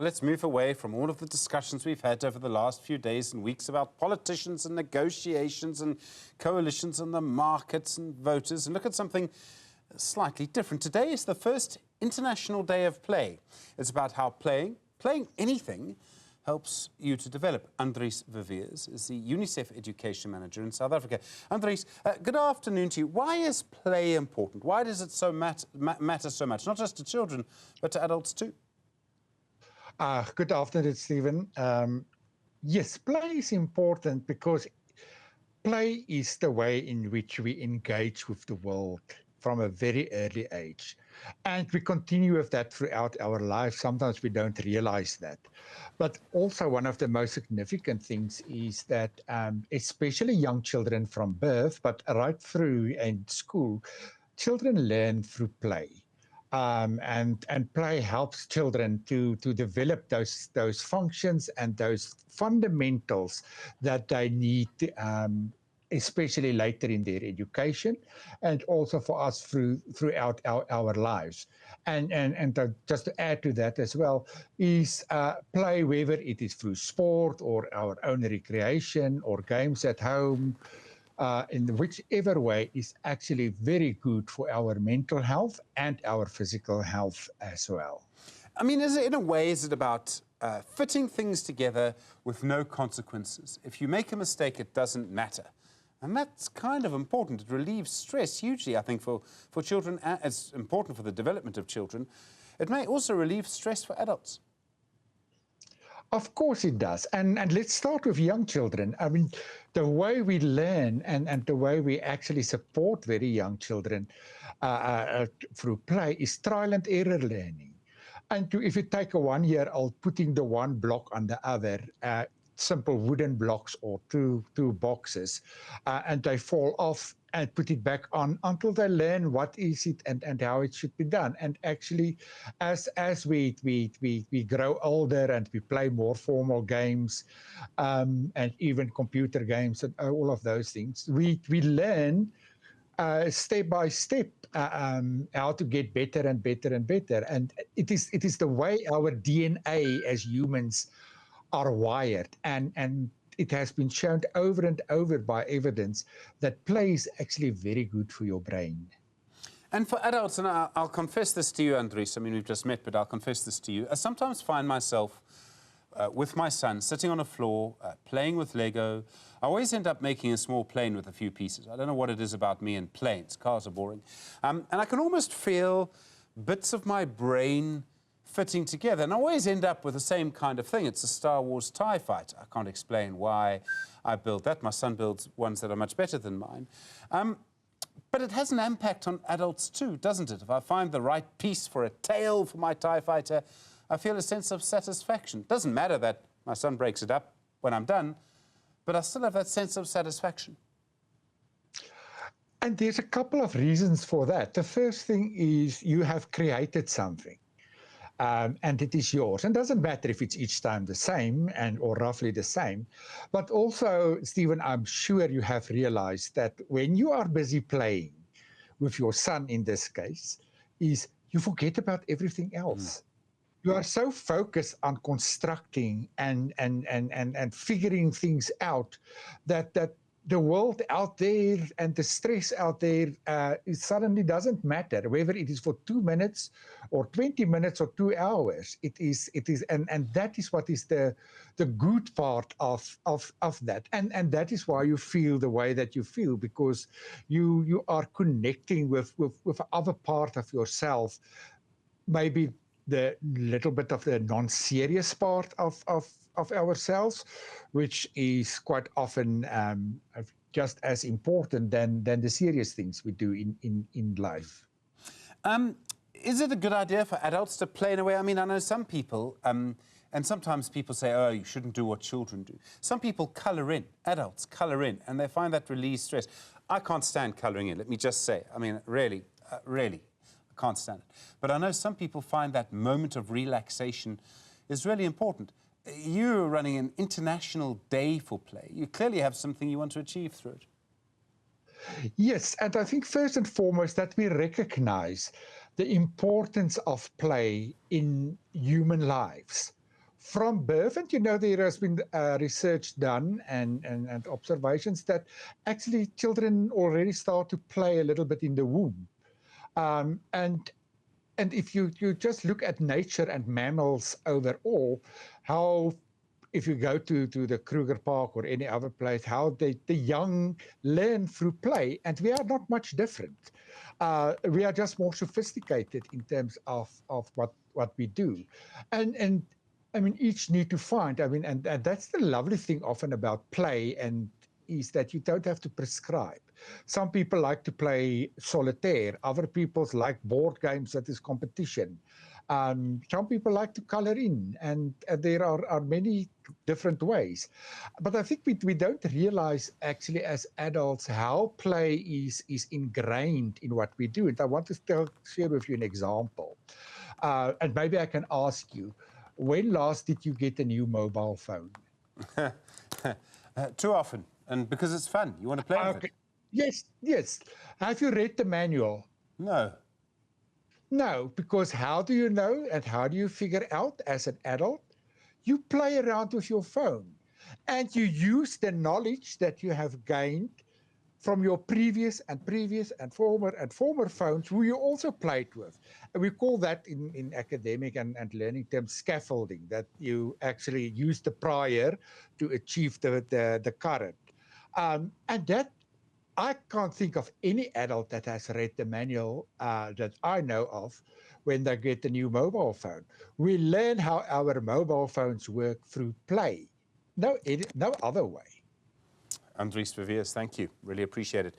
Well, let's move away from all of the discussions we've had over the last few days and weeks about politicians and negotiations and coalitions and the markets and voters and look at something slightly different. Today is the first International Day of Play. It's about how playing anything, helps you to develop. Andries Viviers is the Unicef Education Manager in South Africa. Andries, good afternoon to you. Why is play important? Why does it matter so much, not just to children, but to adults too? Good afternoon, Stephen. Yes, play is important because play is the way in which we engage with the world from a very early age. And we continue with that throughout our life. Sometimes we don't realize that. But also one of the most significant things is that especially young children from birth, but right through in school, children learn through play. And play helps children to develop those functions and those fundamentals that they need, especially later in their education, and also for us throughout our lives. And just to add to that as well is play, whether it is through sport or our own recreation or games at home. In whichever way is actually very good for our mental health and our physical health as well. I mean, in a way, is it about fitting things together with no consequences? If you make a mistake, it doesn't matter. And that's kind of important. It relieves stress hugely, I think, for children. It's important for the development of children. It may also relieve stress for adults. Of course it does. And let's start with young children. I mean, the way we learn and the way we actually support very young children through play is trial and error learning. And if you take a 1-year-old, putting the one block on the other, simple wooden blocks or two boxes, and they fall off and put it back on until they learn what is it and how it should be done. And actually, as we grow older and we play more formal games and even computer games and all of those things, we learn step by step how to get better and better and better. And it is the way our DNA as humans are wired, and it has been shown over and over by evidence that play is actually very good for your brain. And for adults, and I'll confess this to you, Andries, I mean, we've just met, but I'll confess this to you. I sometimes find myself with my son sitting on a floor, playing with Lego. I always end up making a small plane with a few pieces. I don't know what it is about me and planes. Cars are boring. And I can almost feel bits of my brain fitting together, and I always end up with the same kind of thing. It's a Star Wars TIE fighter. I can't explain why I built that. My son builds ones that are much better than mine. But it has an impact on adults too, doesn't it? If I find the right piece for a tail for my TIE fighter, I feel a sense of satisfaction. It doesn't matter that my son breaks it up when I'm done, but I still have that sense of satisfaction. And there's a couple of reasons for that. The first thing is you have created something. And it is yours. And it doesn't matter if it's each time the same or roughly the same. But also, Stephen, I'm sure you have realized that when you are busy playing with your son in this case, is you forget about everything else. You are so focused on constructing and figuring things out that the world out there and the stress out there it suddenly doesn't matter whether it is for 2 minutes or 20 minutes or 2 hours. It is, and that is what is the good part of that, and that is why you feel the way that you feel, because you are connecting with other part of yourself, maybe the little bit of the non-serious part of ourselves, which is quite often just as important than the serious things we do in life. Is it a good idea for adults to play in a way? I mean, I know some people, and sometimes people say, oh, you shouldn't do what children do. Some people colour in, adults colour in, and they find that relieves stress. I can't stand colouring in, let me just say. I mean, really, I can't stand it. But I know some people find that moment of relaxation is really important. You're running an international day for play. You clearly have something you want to achieve through it. Yes, and I think first and foremost that we recognize the importance of play in human lives. from birth, and there has been research done and observations that actually children already start to play a little bit in the womb. And if you just look at nature and mammals overall, how if you go to the Kruger Park or any other place, how the young learn through play, and we are not much different. We are just more sophisticated in terms of what we do, and I mean each need to find. I mean, and that's the lovely thing often about play, and is that you don't have to prescribe. Some people like to play solitaire. Other people like board games that is competition. Some people like to color in, and there are many different ways. But I think we don't realize actually as adults how play is ingrained in what we do. And I want to share with you an example. And maybe I can ask you, when last did you get a new mobile phone? Too often, and because it's fun. You want to play with it. Yes, yes. Have you read the manual? No. No, because how do you know and how do you figure out as an adult? You play around with your phone and you use the knowledge that you have gained from your previous and former phones who you also played with. And we call that in academic and learning terms scaffolding, that you actually use the prior to achieve the current. And that I can't think of any adult that has read the manual that I know of when they get a new mobile phone. We learn how our mobile phones work through play. No other way. Andries, Viviers, thank you. Really appreciate it.